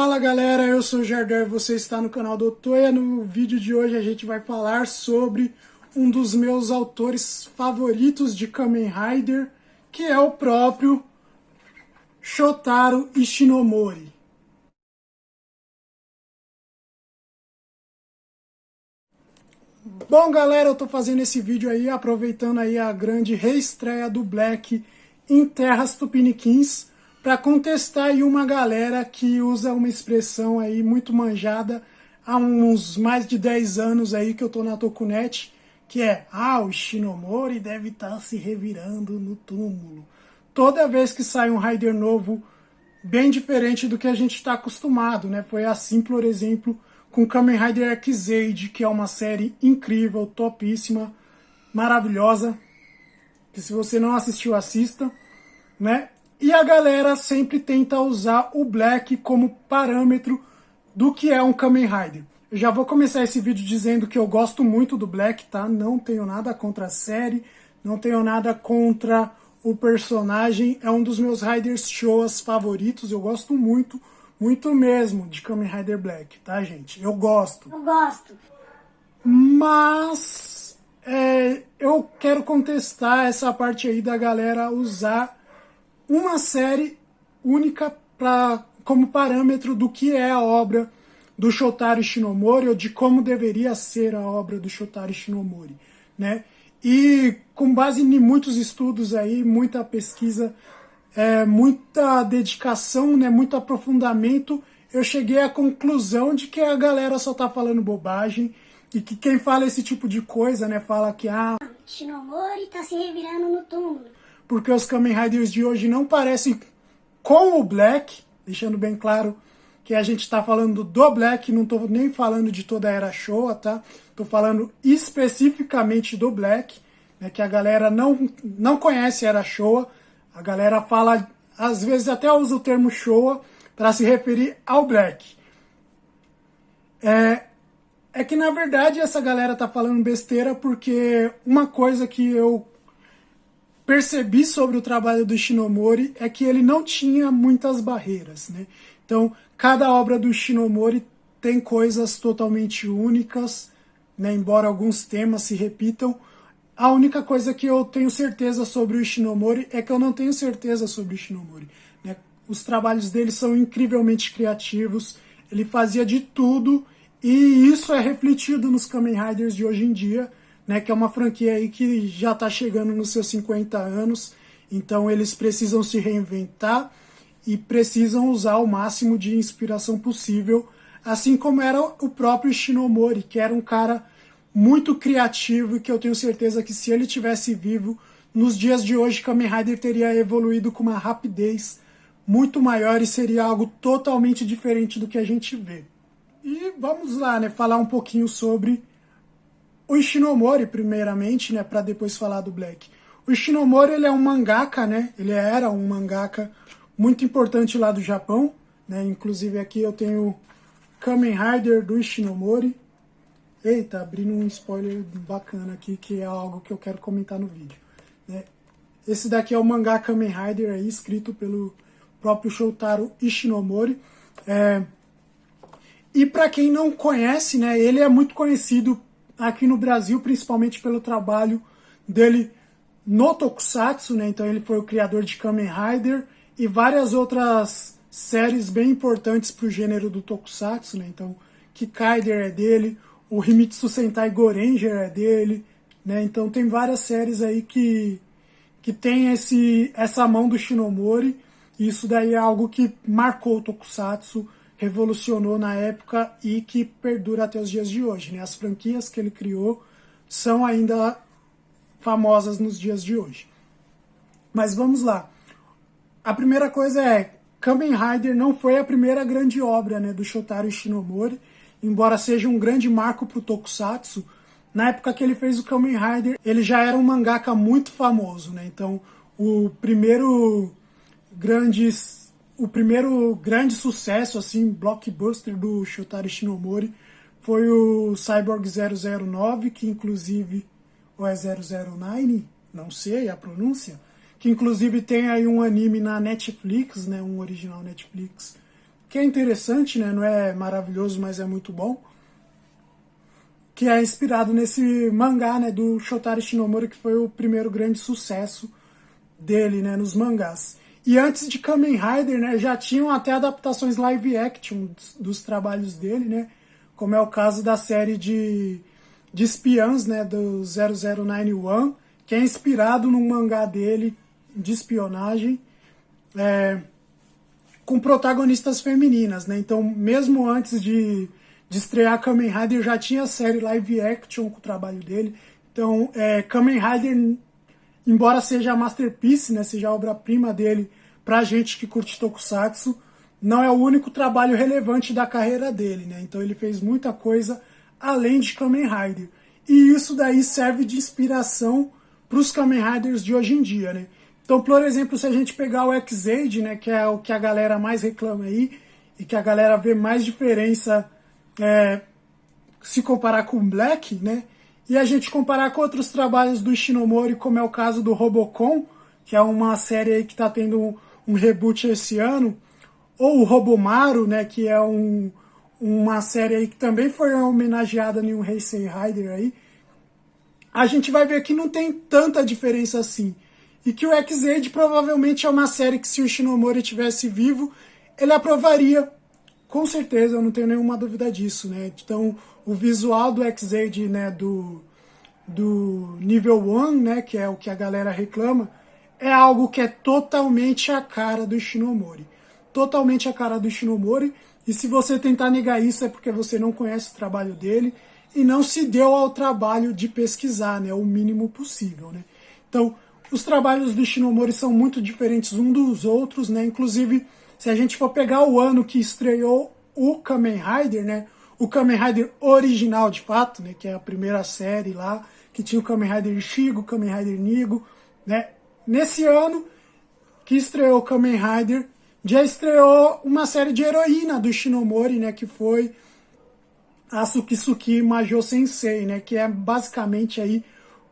Fala galera, eu sou o Jardel e você está no canal do Otoya. No vídeo de hoje a gente vai falar sobre um dos meus autores favoritos de Kamen Rider, que é o próprio Shotaro Ishinomori. Bom galera, eu tô fazendo esse vídeo aí aproveitando aí a grande reestreia do Black em Terras Tupiniquins para contestar aí uma galera que usa uma expressão aí muito manjada há uns mais de 10 anos aí que eu tô na Tokunet, que é: o Ishinomori deve estar se revirando no túmulo. Toda vez que sai um Rider novo bem diferente do que a gente está acostumado, né? Foi assim, por exemplo, com Kamen Rider Ex-Aid, que é uma série incrível, topíssima, maravilhosa, que se você não assistiu, assista, né? E a galera sempre tenta usar o Black como parâmetro do que é um Kamen Rider. Eu já vou começar esse vídeo dizendo que eu gosto muito do Black, tá? Não tenho nada contra a série, não tenho nada contra o personagem. É um dos meus Riders Showas favoritos, eu gosto muito, muito mesmo de Kamen Rider Black, tá, gente? Eu gosto. Eu gosto. Mas eu quero contestar essa parte aí da galera usar uma série única como parâmetro do que é a obra do Shotaro Ishinomori, ou de como deveria ser a obra do Shotaro Ishinomori, né? E com base em muitos estudos aí, muita pesquisa, muita dedicação, né, muito aprofundamento, eu cheguei à conclusão de que a galera só tá falando bobagem e que quem fala esse tipo de coisa, né, fala que Ishinomori tá se revirando no túmulo. Porque os Kamen Riders de hoje não parecem com o Black, deixando bem claro que a gente está falando do Black, não estou nem falando de toda a era Showa, tá? Estou falando especificamente do Black, né, que a galera não conhece a era Showa, a galera fala, às vezes até usa o termo Showa para se referir ao Black. É que na verdade essa galera tá falando besteira porque uma coisa que eu percebi sobre o trabalho do Ishinomori é que ele não tinha muitas barreiras, né? Então, cada obra do Ishinomori tem coisas totalmente únicas, né? Embora alguns temas se repitam. A única coisa que eu tenho certeza sobre o Ishinomori é que eu não tenho certeza sobre o Ishinomori, né? Os trabalhos dele são incrivelmente criativos, ele fazia de tudo, e isso é refletido nos Kamen Riders de hoje em dia, né, que é uma franquia aí que já está chegando nos seus 50 anos, então eles precisam se reinventar e precisam usar o máximo de inspiração possível, assim como era o próprio Ishinomori, que era um cara muito criativo e que eu tenho certeza que se ele tivesse vivo, nos dias de hoje Kamen Rider teria evoluído com uma rapidez muito maior e seria algo totalmente diferente do que a gente vê. E vamos lá, né, falar um pouquinho sobre o Ishinomori, primeiramente, né, para depois falar do Black. O Ishinomori, ele é um mangaka, né? Ele era um mangaka muito importante lá do Japão, né? Inclusive aqui eu tenho Kamen Rider do Ishinomori. Eita, abrindo um spoiler bacana aqui, que é algo que eu quero comentar no vídeo, né? Esse daqui é o mangá Kamen Rider aí, escrito pelo próprio Shotaro Ishinomori. E para quem não conhece, né, ele é muito conhecido aqui no Brasil, principalmente pelo trabalho dele no Tokusatsu, né? Então ele foi o criador de Kamen Rider e várias outras séries bem importantes para o gênero do Tokusatsu, né? Então Kikaider é dele, o Himitsu Sentai Goranger é dele, né? Então tem várias séries aí que tem essa mão do Ishinomori, e isso daí é algo que marcou o Tokusatsu, revolucionou na época e que perdura até os dias de hoje, né? As franquias que ele criou são ainda famosas nos dias de hoje. Mas vamos lá. A primeira coisa é, Kamen Rider não foi a primeira grande obra, né, do Shotaro Ishinomori, embora seja um grande marco para o Tokusatsu. Na época que ele fez o Kamen Rider, ele já era um mangaka muito famoso, né? Então, o primeiro grande sucesso, assim, blockbuster do Shotaro Ishinomori foi o Cyborg 009, que inclusive, ou é 009? Não sei a pronúncia, que inclusive tem aí um anime na Netflix, né, um original Netflix, que é interessante, né? Não é maravilhoso, mas é muito bom. Que é inspirado nesse mangá, né, do Shotaro Shinomori, que foi o primeiro grande sucesso dele, né, nos mangás. E antes de Kamen Rider, né, já tinham até adaptações live action dos trabalhos dele, né, como é o caso da série de espiãs, né, do 0091, que é inspirado num mangá dele de espionagem, com protagonistas femininas, né? Então, mesmo antes de estrear Kamen Rider, já tinha a série live action com o trabalho dele. Então, Kamen Rider, embora seja a masterpiece, né, seja a obra-prima dele pra gente que curte Tokusatsu, não é o único trabalho relevante da carreira dele, né? Então, ele fez muita coisa além de Kamen Rider. E isso daí serve de inspiração para os Kamen Riders de hoje em dia, né? Então, por exemplo, se a gente pegar o X-Aid, né, que é o que a galera mais reclama aí, e que a galera vê mais diferença se comparar com o Black, né, e a gente comparar com outros trabalhos do Ishinomori, como é o caso do Robocon, que é uma série aí que está tendo um reboot esse ano, ou o Robomaru, né, que é uma série aí que também foi homenageada em um Heisei Rider aí, a gente vai ver que não tem tanta diferença assim. E que o X-Aid provavelmente é uma série que, se o Ishinomori tivesse vivo, ele aprovaria. Com certeza, eu não tenho nenhuma dúvida disso, né? Então, o visual do X-Aid, né, do nível 1, né, que é o que a galera reclama, é algo que é totalmente a cara do Ishinomori. Totalmente a cara do Ishinomori. E se você tentar negar isso, é porque você não conhece o trabalho dele e não se deu ao trabalho de pesquisar, né, o mínimo possível, né? Então, os trabalhos do Ishinomori são muito diferentes um dos outros, né? Inclusive, se a gente for pegar o ano que estreou o Kamen Rider, né? O Kamen Rider original, de fato, né? Que é a primeira série lá, que tinha o Kamen Rider Ishigo, o Kamen Rider Nigo, né? Nesse ano que estreou o Kamen Rider, já estreou uma série de heroína do Ishinomori, né? Que foi a Tsukisuki Majo Sensei, né? Que é basicamente aí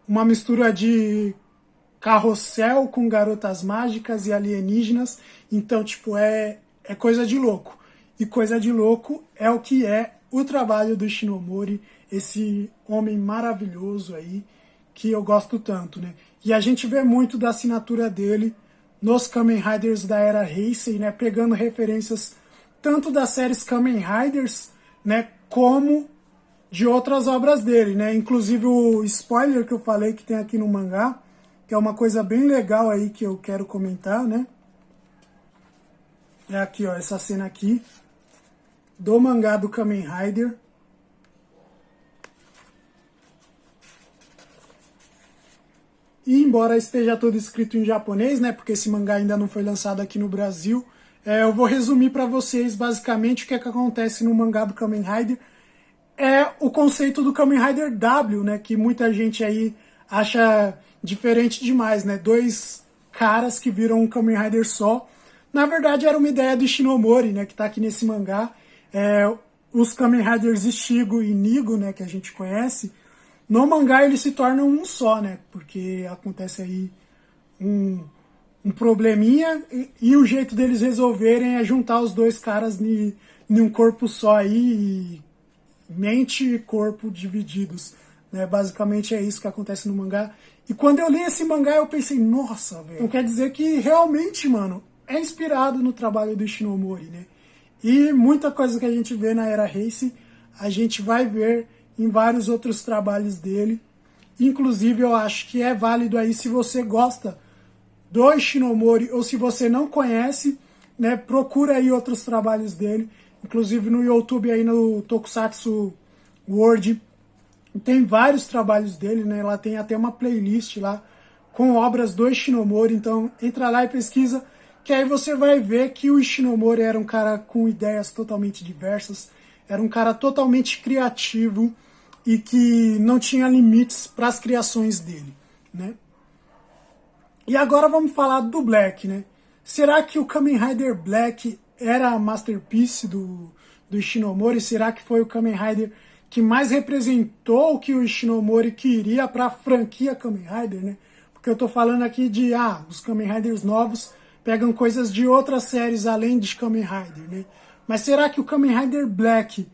uma mistura de carrossel com garotas mágicas e alienígenas. Então, tipo, é coisa de louco. E coisa de louco é o que é o trabalho do Ishinomori, esse homem maravilhoso aí, que eu gosto tanto, né? E a gente vê muito da assinatura dele nos Kamen Riders da era Heisei, né? Pegando referências tanto das séries Kamen Riders, né? Como de outras obras dele, né? Inclusive o spoiler que eu falei que tem aqui no mangá, que é uma coisa bem legal aí que eu quero comentar, né? É aqui, ó, essa cena aqui do mangá do Kamen Rider. E embora esteja todo escrito em japonês, né? Porque esse mangá ainda não foi lançado aqui no Brasil, eu vou resumir para vocês basicamente o que é que acontece no mangá do Kamen Rider. É o conceito do Kamen Rider W, né? Que muita gente aí acha diferente demais, né? Dois caras que viram um Kamen Rider só. Na verdade, era uma ideia do Ishinomori, né? Que tá aqui nesse mangá. Os Kamen Riders Ishigo e Nigo, né? Que a gente conhece. No mangá eles se tornam um só, né? Porque acontece aí um probleminha e o jeito deles resolverem é juntar os dois caras em um corpo só aí, e mente e corpo divididos, né? Basicamente é isso que acontece no mangá. E quando eu li esse mangá eu pensei, nossa, velho. Então quer dizer que realmente, mano, é inspirado no trabalho do Ishinomori, né? E muita coisa que a gente vê na era Heisei, a gente vai ver em vários outros trabalhos dele. Inclusive eu acho que é válido aí, se você gosta do Ishinomori ou se você não conhece, né, procura aí outros trabalhos dele. Inclusive no YouTube aí, no Tokusatsu World, tem vários trabalhos dele, né? Lá tem até uma playlist lá com obras do Ishinomori. Então entra lá e pesquisa, que aí você vai ver que o Ishinomori era um cara com ideias totalmente diversas, era um cara totalmente criativo e que não tinha limites para as criações dele, né? E agora vamos falar do Black, né? Será que o Kamen Rider Black era a masterpiece do Ishinomori? Será que foi o Kamen Rider que mais representou o que o Ishinomori queria para a franquia Kamen Rider, né? Porque eu tô falando aqui de, os Kamen Riders novos pegam coisas de outras séries além de Kamen Rider, né? Mas será que o Kamen Rider Black,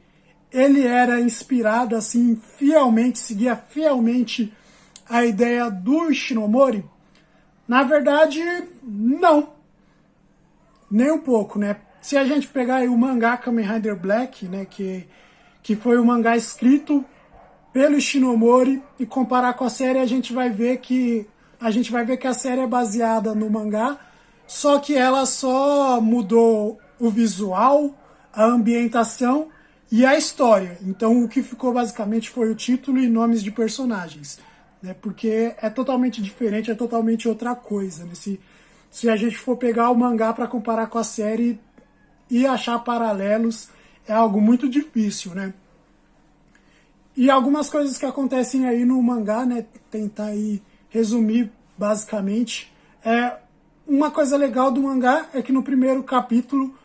ele era inspirado assim fielmente, seguia fielmente a ideia do Ishinomori? Na verdade, não. Nem um pouco, né? Se a gente pegar aí o mangá Kamen Rider Black, né, que foi o mangá escrito pelo Ishinomori, e comparar com a série, a gente vai ver que a série é baseada no mangá, só que ela só mudou o visual, a ambientação e a história. Então o que ficou basicamente foi o título e nomes de personagens, né? Porque é totalmente diferente, é totalmente outra coisa, né? Se a gente for pegar o mangá para comparar com a série e achar paralelos, é algo muito difícil, né? E algumas coisas que acontecem aí no mangá, né? Tentar aí resumir basicamente. Uma coisa legal do mangá é que no primeiro capítulo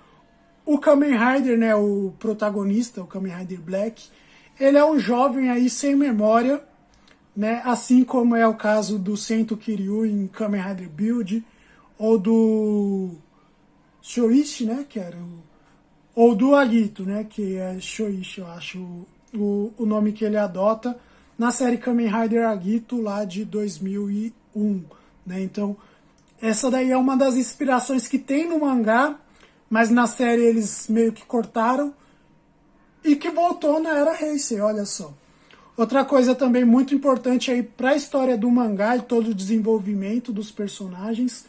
o Kamen Rider, né, o protagonista, o Kamen Rider Black, ele é um jovem aí sem memória, né? Assim como é o caso do Sento Kiryu em Kamen Rider Build, ou do Shoichi, né, que era ou do Agito, né, que é Shoichi, eu acho o nome que ele adota na série Kamen Rider Agito lá de 2001, né? Então, essa daí é uma das inspirações que tem no mangá, mas na série eles meio que cortaram e que voltou na Era Heisei, olha só. Outra coisa também muito importante aí para a história do mangá e todo o desenvolvimento dos personagens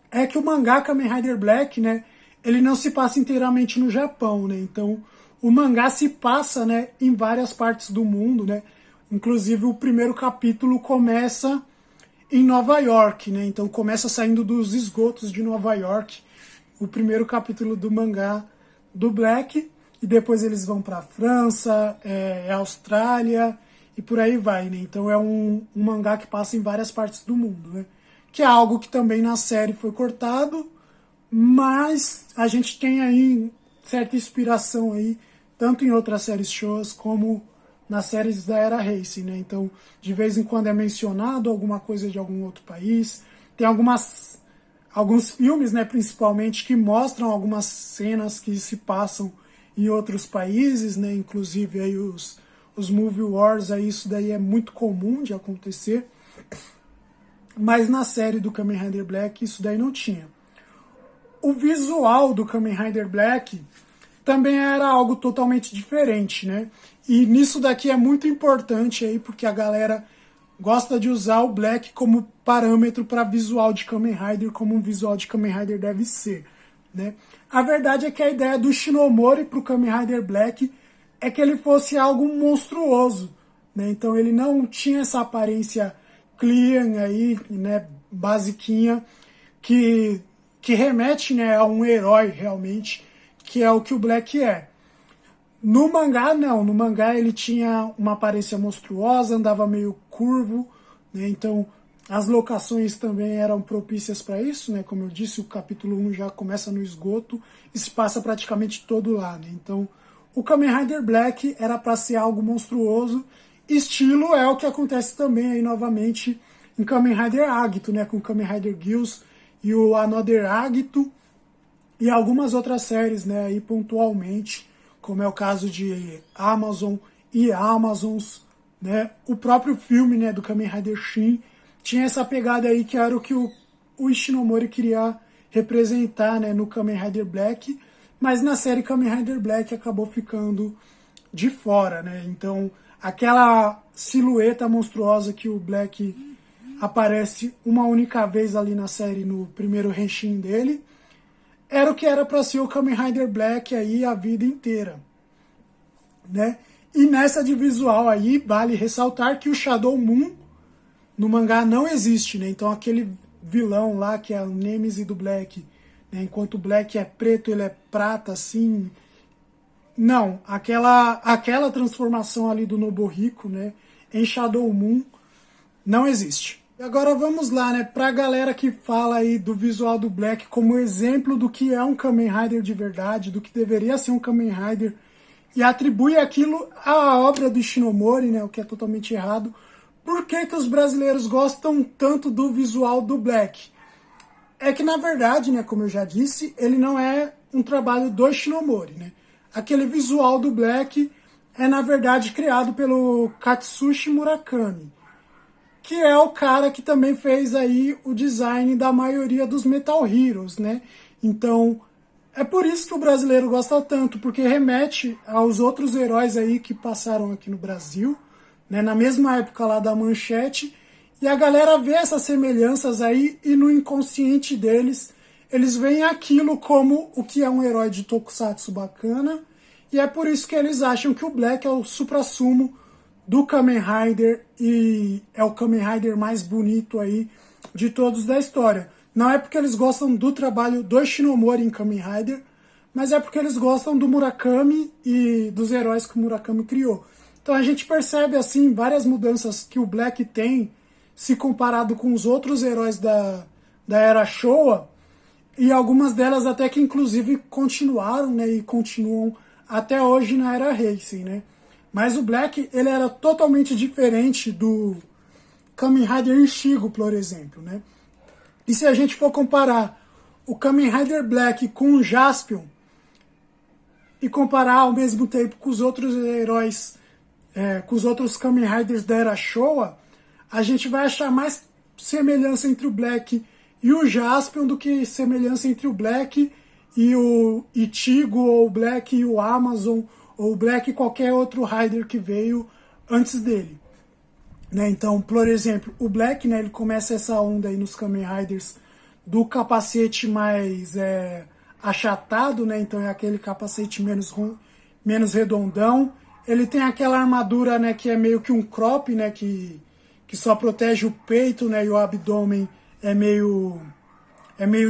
é que o mangá Kamen Rider Black, né, ele não se passa inteiramente no Japão, né? Então, o mangá se passa, né, em várias partes do mundo, né? Inclusive o primeiro capítulo começa em Nova York, né? Então começa saindo dos esgotos de Nova York, o primeiro capítulo do mangá do Black, e depois eles vão para a França, Austrália e por aí vai, né? Então é um mangá que passa em várias partes do mundo, né? Que é algo que também na série foi cortado, mas a gente tem aí certa inspiração aí, tanto em outras séries shows como nas séries da Era Heisei, né? Então, de vez em quando é mencionado alguma coisa de algum outro país. Tem alguns filmes, né, principalmente, que mostram algumas cenas que se passam em outros países, né? Inclusive aí os Movie Wars, aí isso daí é muito comum de acontecer. Mas na série do Kamen Rider Black isso daí não tinha. O visual do Kamen Rider Black também era algo totalmente diferente, né? E nisso daqui é muito importante aí, porque a galera gosta de usar o Black como parâmetro para visual de Kamen Rider, como um visual de Kamen Rider deve ser, né? A verdade é que a ideia do Shinomori para o Kamen Rider Black é que ele fosse algo monstruoso, né? Então ele não tinha essa aparência clean aí, né, basiquinha, que remete, né, a um herói realmente, que é o que o Black é. No mangá, não. No mangá ele tinha uma aparência monstruosa, andava meio curvo, né? Então as locações também eram propícias para isso, né? Como eu disse, o capítulo 1 já começa no esgoto e se passa praticamente todo lá, né? Então o Kamen Rider Black era para ser algo monstruoso. Estilo é o que acontece também aí novamente em Kamen Rider Agito, né? Com Kamen Rider Gears e o Another Agito e algumas outras séries, né? Aí pontualmente, como é o caso de Amazon e Amazons, né? O próprio filme, né, do Kamen Rider Shin tinha essa pegada aí que era o que o Ishinomori queria representar, né, no Kamen Rider Black, mas na série Kamen Rider Black acabou ficando de fora, né? Então, aquela silhueta monstruosa que o Black aparece uma única vez ali na série, no primeiro Henshin dele, era o que era para ser o Kamen Rider Black aí a vida inteira, né? E nessa de visual aí, vale ressaltar que o Shadow Moon no mangá não existe, né? Então aquele vilão lá que é o Nemesis do Black, né? Enquanto o Black é preto, ele é prata, assim. Não, aquela transformação ali do Nobuhiko, né, em Shadow Moon não existe. E agora vamos lá, né, pra galera que fala aí do visual do Black como exemplo do que é um Kamen Rider de verdade, do que deveria ser um Kamen Rider, e atribui aquilo à obra do Ishinomori, né, o que é totalmente errado. Por que que os brasileiros gostam tanto do visual do Black? É que, na verdade, né, como eu já disse, ele não é um trabalho do Ishinomori, né? aquele visual do Black é na verdade criado pelo Katsushi Murakami, que é o cara que também fez aí o design da maioria dos Metal Heroes, né? Então, é por isso que o brasileiro gosta tanto, porque remete aos outros heróis aí que passaram aqui no Brasil, né? Na mesma época lá da Manchete, e a galera vê essas semelhanças aí e no inconsciente deles, eles veem aquilo como o que é um herói de tokusatsu bacana, e é por isso que eles acham que o Black é o suprassumo do Kamen Rider e é o Kamen Rider mais bonito aí de todos da história. Não é porque eles gostam do trabalho do Ishinomori em Kamen Rider, mas é porque eles gostam do Murakami e dos heróis que o Murakami criou. Então a gente percebe assim várias mudanças que o Black tem se comparado com os outros heróis da era Showa, e algumas delas até que inclusive continuaram, né, e continuam até hoje na era Heisei, né? Mas o Black, ele era totalmente diferente do Kamen Rider Ichigo, por exemplo, né? E se a gente for comparar o Kamen Rider Black com o Jaspion e comparar ao mesmo tempo com os outros heróis, com os outros Kamen Riders da era Showa, a gente vai achar mais semelhança entre o Black e o Jaspion do que semelhança entre o Black e o Ichigo, ou o Black e o Amazon, ou o Black e qualquer outro Rider que veio antes dele. Né? Então, por exemplo, o Black, né, ele começa essa onda aí nos Kamen Riders do capacete mais achatado, né? Então é aquele capacete menos redondão. Ele tem aquela armadura, né, que é meio que um crop, né, que só protege o peito, né, e o abdômen é meio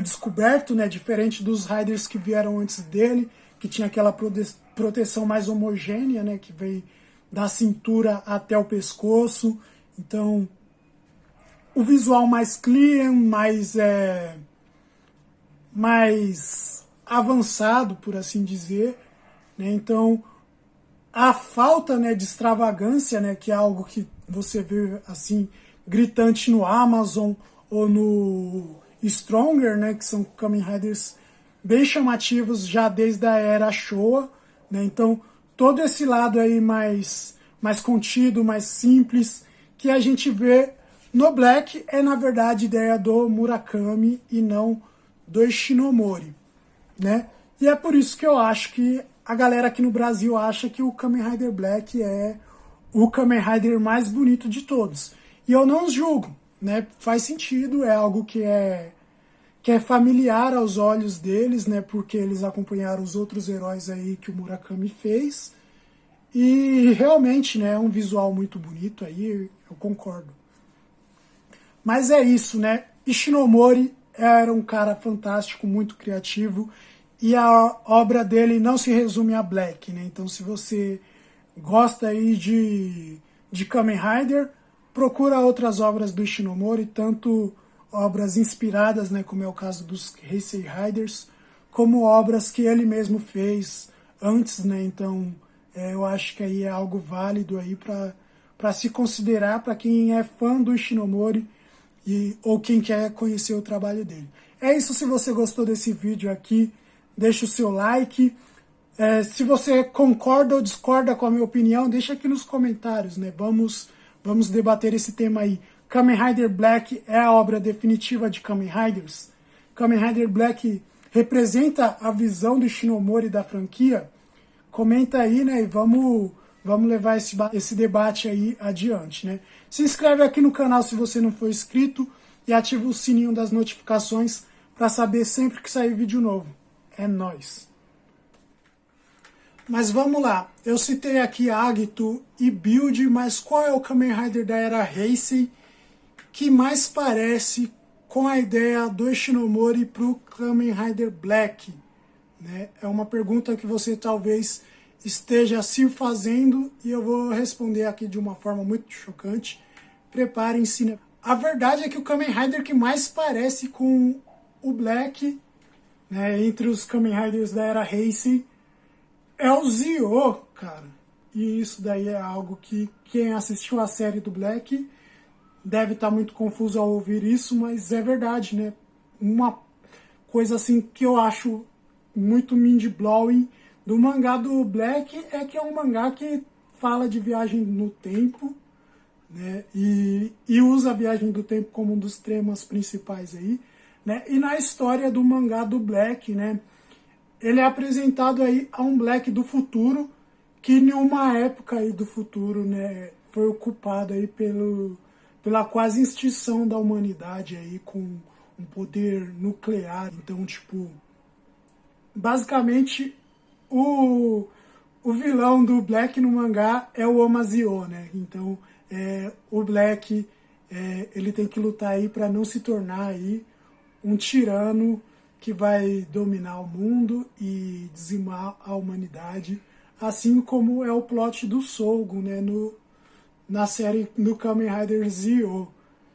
descoberto, né, diferente dos Riders que vieram antes dele, que tinha aquela proteção mais homogênea, né, que veio da cintura até o pescoço. Então, o visual mais clean, mais avançado, por assim dizer, né? Então, a falta, né, de extravagância, né, que é algo que você vê assim gritante no Amazon ou no Stronger, né, que são Kamen Riders bem chamativos já desde a era Showa, né? Então, todo esse lado aí mais contido, mais simples, que a gente vê no Black é, na verdade, ideia do Murakami e não do Ishinomori, né? E é por isso que eu acho que a galera aqui no Brasil acha que o Kamen Rider Black é o Kamen Rider mais bonito de todos. E eu não os julgo, né? Faz sentido, é algo que é familiar aos olhos deles, né? Porque eles acompanharam os outros heróis aí que o Murakami fez. E realmente, né, é um visual muito bonito aí, eu concordo. Mas é isso, né? Ishinomori era um cara fantástico, muito criativo, e a obra dele não se resume a Black, né? Então, se você gosta aí de Kamen Rider, procura outras obras do Ishinomori, tanto obras inspiradas, né, como é o caso dos Heisei Riders, como obras que ele mesmo fez antes, né? Então, eu acho que aí é algo válido aí para se considerar para quem é fã do Ishinomori ou quem quer conhecer o trabalho dele. É isso, se você gostou desse vídeo aqui, deixa o seu like. Se você concorda ou discorda com a minha opinião, deixa aqui nos comentários, né? Vamos debater esse tema aí. Kamen Rider Black é a obra definitiva de Kamen Riders? Kamen Rider Black representa a visão do Ishinomori da franquia? Comenta aí, né, e vamos levar esse debate aí adiante, né. Se inscreve aqui no canal se você não for inscrito e ativa o sininho das notificações para saber sempre que sair vídeo novo. É nóis! Mas vamos lá, eu citei aqui Agito e Build, mas qual é o Kamen Rider da era Heisei que mais parece com a ideia do Ishinomori para o Kamen Rider Black? Né? É uma pergunta que você talvez esteja se fazendo e eu vou responder aqui de uma forma muito chocante. Preparem-se. Né? A verdade é que o Kamen Rider que mais parece com o Black, né, entre os Kamen Riders da era Heisei, é o Zio, cara. E isso daí é algo que quem assistiu a série do Black deve estar muito confuso ao ouvir isso, mas é verdade, né? Uma coisa assim que eu acho muito mind-blowing do mangá do Black é que é um mangá que fala de viagem no tempo, né? E usa a viagem do tempo como um dos temas principais aí, né? E na história do mangá do Black, né? Ele é apresentado aí a um Black do futuro, que em uma época aí do futuro, né, foi ocupado aí pela quase extinção da humanidade aí com um poder nuclear. Então, tipo, basicamente o vilão do Black no mangá é o Omazio, né? Então, o Black ele tem que lutar aí para não se tornar aí um tirano que vai dominar o mundo e dizimar a humanidade, assim como é o plot do Solgo, né, na série do Kamen Rider Zio,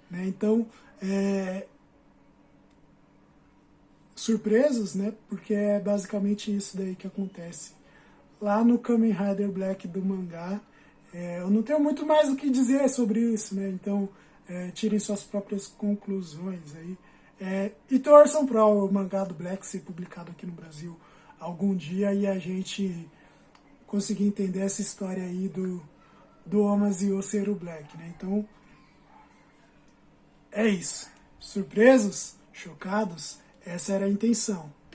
né? Então, surpresos, né? Porque é basicamente isso daí que acontece lá no Kamen Rider Black do mangá. Eu não tenho muito mais o que dizer sobre isso, né? Então, tirem suas próprias conclusões aí. E torçam para o mangá do Black ser publicado aqui no Brasil algum dia e a gente conseguir entender essa história aí do Omazio ser o Black, né? Então, é isso. Surpresos? Chocados? Essa era a intenção.